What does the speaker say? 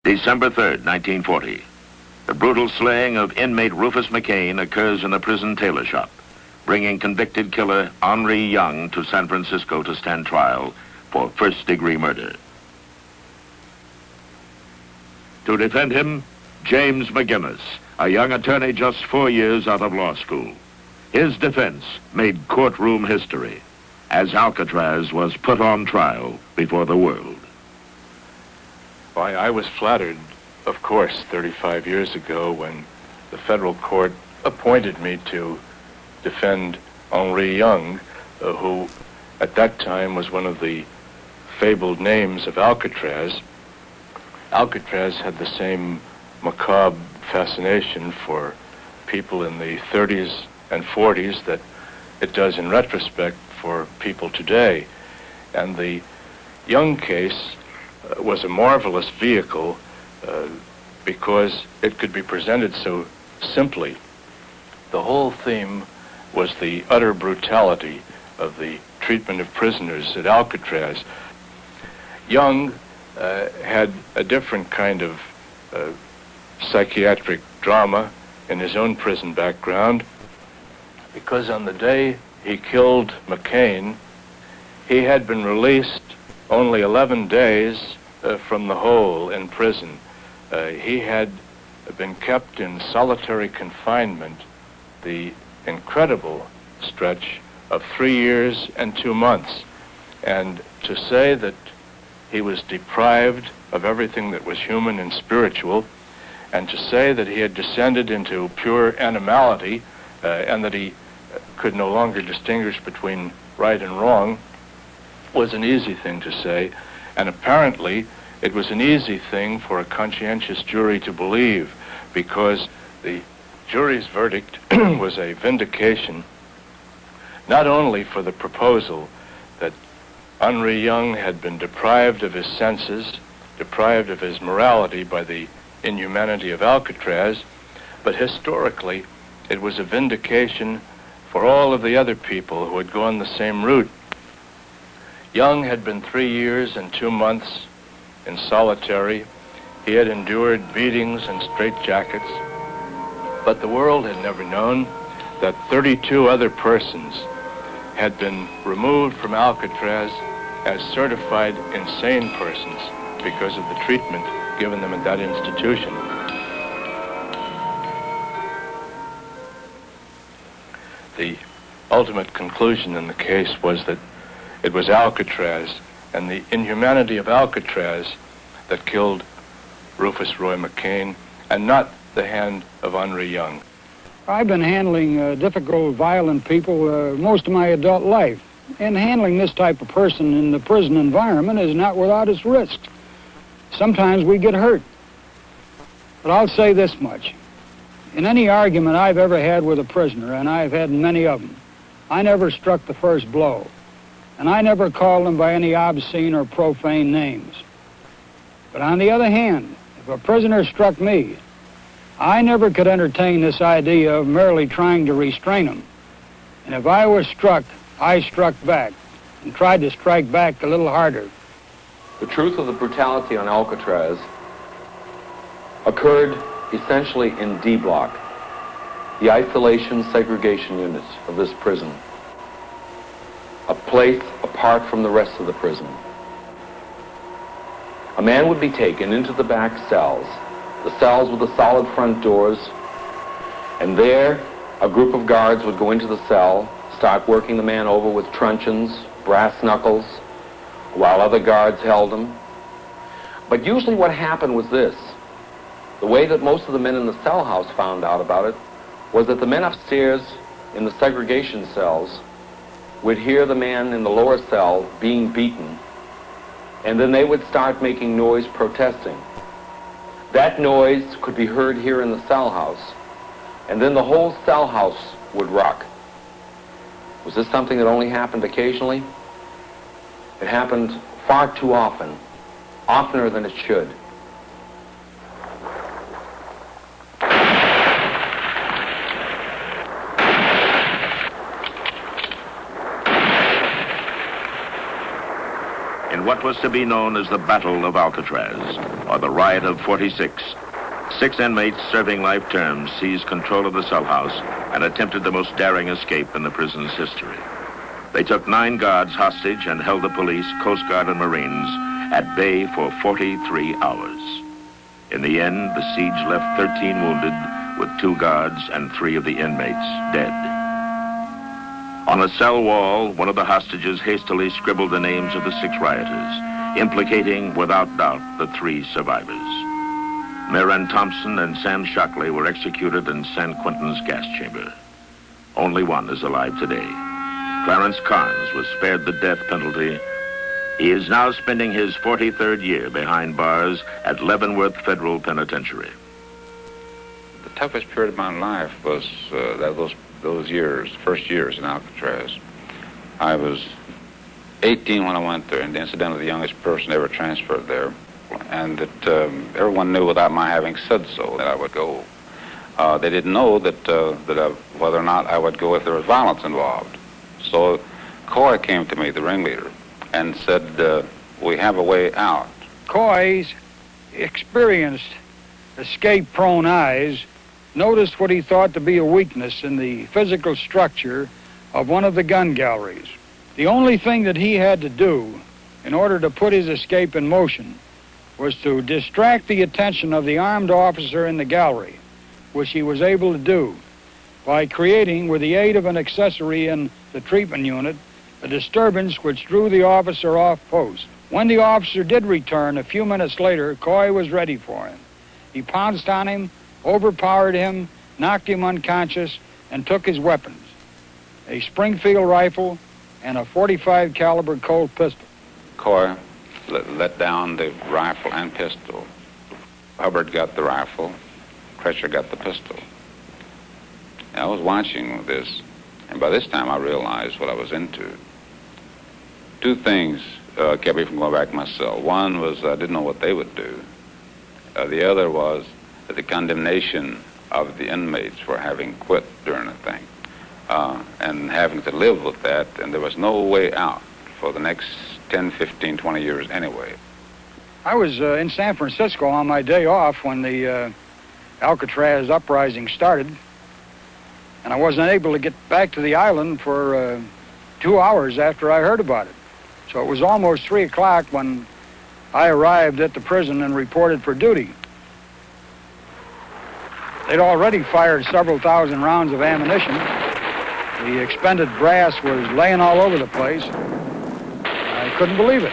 December 3rd, 1940. The brutal slaying of inmate Rufus McCain occurs in a prison tailor shop, bringing convicted killer Henri Young to San Francisco to stand trial for first-degree murder. To defend him, James McGinnis, a young attorney just 4 years out of law school. His defense made courtroom history as Alcatraz was put on trial before the world. Why, I was flattered, of course, 35 years ago when the federal court appointed me to defend Henri Young, who at that time was one of the fabled names of Alcatraz. Alcatraz had the same macabre fascination for people in the 30s and 40s that it does in retrospect for people today. And the Young case was a marvelous vehicle because it could be presented so simply. The whole theme was the utter brutality of the treatment of prisoners at Alcatraz. Young had a different kind of psychiatric drama in his own prison background, because on the day he killed McCain, he had been released only 11 days from the hole in prison. He had been kept in solitary confinement the incredible stretch of 3 years and 2 months. And to say that he was deprived of everything that was human and spiritual, and to say that he had descended into pure animality and that he could no longer distinguish between right and wrong, was an easy thing to say. And apparently it was an easy thing for a conscientious jury to believe, because the jury's verdict was a vindication not only for the proposal that Henri Young had been deprived of his senses, deprived of his morality by the inhumanity of Alcatraz, but historically it was a vindication for all of the other people who had gone the same route. Young had been 3 years and 2 months in solitary. He had endured beatings and straitjackets, but the world had never known that 32 other persons had been removed from Alcatraz as certified insane persons because of the treatment given them at that institution. The ultimate conclusion in the case was that it was Alcatraz and the inhumanity of Alcatraz that killed Rufus Roy McCain, and not the hand of Henri Young. I've been handling difficult, violent people most of my adult life, and handling this type of person in the prison environment is not without its risks. Sometimes we get hurt. But I'll say this much. In any argument I've ever had with a prisoner, and I've had many of them, I never struck the first blow. And I never called them by any obscene or profane names. But on the other hand, if a prisoner struck me, I never could entertain this idea of merely trying to restrain him. And if I was struck, I struck back, and tried to strike back a little harder. The truth of the brutality on Alcatraz occurred essentially in D Block, the isolation segregation units of this prison, a place apart from the rest of the prison. A man would be taken into the back cells, the cells with the solid front doors, and there a group of guards would go into the cell, start working the man over with truncheons, brass knuckles, while other guards held him. But usually what happened was this. The way that most of the men in the cell house found out about it was that the men upstairs in the segregation cells would hear the man in the lower cell being beaten, and then they would start making noise protesting. That noise could be heard here in the cell house, and then the whole cell house would rock. Was this something that only happened occasionally? It happened far too often, oftener than it should. In what what was to be known as the Battle of Alcatraz, or the Riot of 46. 6 inmates serving life terms seized control of the cell house and attempted the most daring escape in the prison's history. They took 9 guards hostage and held the police, Coast Guard, and Marines at bay for 43 hours. In the end, the siege left 13 wounded, with 2 guards and 3 of the inmates dead. On a cell wall, one of the hostages hastily scribbled the names of the 6 rioters, implicating, without doubt, the 3 survivors. Miran Thompson and Sam Shockley were executed in San Quentin's gas chamber. Only one is alive today. Clarence Carnes was spared the death penalty. He is now spending his 43rd year behind bars at Leavenworth Federal Penitentiary. The toughest period of my life was those years, first years in Alcatraz. I was 18 when I went there, and incidentally the youngest person ever transferred there. And that everyone knew without my having said so that I would go. They didn't know whether or not I would go if there was violence involved. So Coy came to me, the ringleader, and said, we have a way out. Coy's experienced, escape-prone eyes noticed what he thought to be a weakness in the physical structure of one of the gun galleries. The only thing that he had to do in order to put his escape in motion was to distract the attention of the armed officer in the gallery, which he was able to do by creating, with the aid of an accessory in the treatment unit, a disturbance which drew the officer off post. When the officer did return a few minutes later, Coy was ready for him. He pounced on him, overpowered him, knocked him unconscious, and took his weapons, a Springfield rifle and a .45 caliber Colt pistol. Coy let down the rifle and pistol. Hubbard got the rifle, Kretcher got the pistol. And I was watching this, and by this time I realized what I was into. 2 things kept me from going back to my cell. One was I didn't know what they would do. The other was the condemnation of the inmates for having quit during the thing, and having to live with that, and there was no way out for the next 10, 15, 20 years anyway. I was in San Francisco on my day off when the Alcatraz uprising started, and I wasn't able to get back to the island for 2 hours after I heard about it. So it was almost 3 o'clock when I arrived at the prison and reported for duty. They'd already fired several thousand rounds of ammunition. The expended brass was laying all over the place. I couldn't believe it.